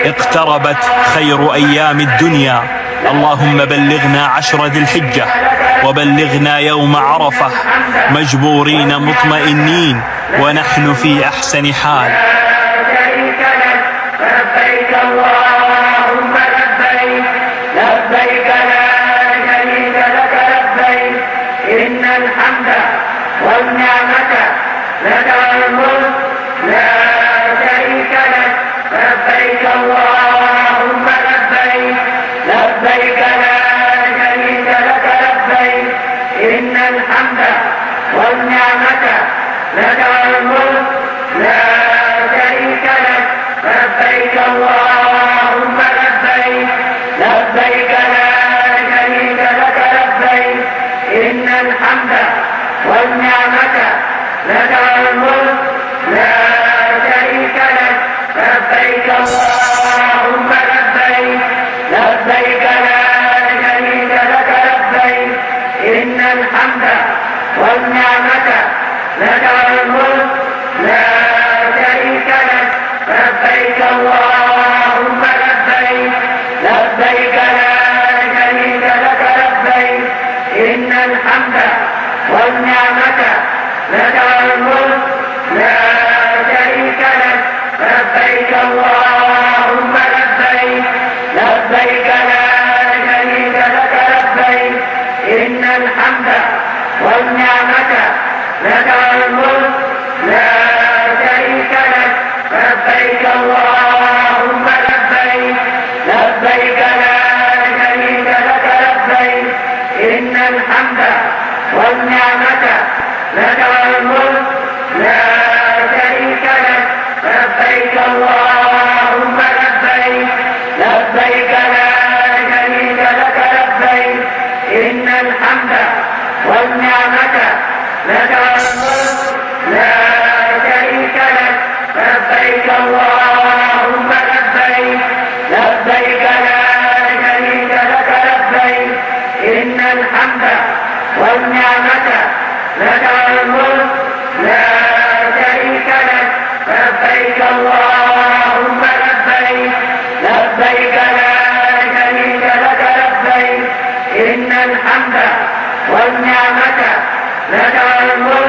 اقتربت خير أيام الدنيا. اللهم بلغنا 10 ذي الحجة وبلغنا يوم عرفة مجبورين مطمئنين ونحن في أحسن حال. لبيك اللهم لبيك لبيك لا شريك لك لبيك إن الحمد والنعمة لك والملك لا شريك لك لبيك اللهم لبيك لبيك لا شريك لك لبيك إن الحمد والنعمة لك والملك لا شريك لك لبيك اللهم لبيك لبيك لا شريك لك لبيك إن الحمد والنعمة لك والملك لا شريك لك لبيك اللهم لبيك لبيك لا شريك لك لبيك إن الحمد والنعمة لك والملك لا شريك لك لبيك اللهم لبيك لبيك لا شريك لك لبيك إن الحمد والنعمة لك والملك لا شريك لك لبيك اللهم لبيك لبيك لا شريك لك لبيك إن الحمد والنعمة لك والملك لا شريك لك لبيك اللهم لبيك لبيك لا شريك لك لبيك إن الحمد والنعمة لك والملك لا شريك لك لبيك اللهم لبيك لبيك لا شريك لك لبيك إن الحمد والنعمة لك والملك لا شريك لك لبيك اللهم لبيك لبيك لا شريك لك لبيك إن الحمد والنعمة لك والملك لا شريك لك لبيك اللهم لبيك لبيك لا شريك لك لبيك إن الحمد والنعمة لك والملك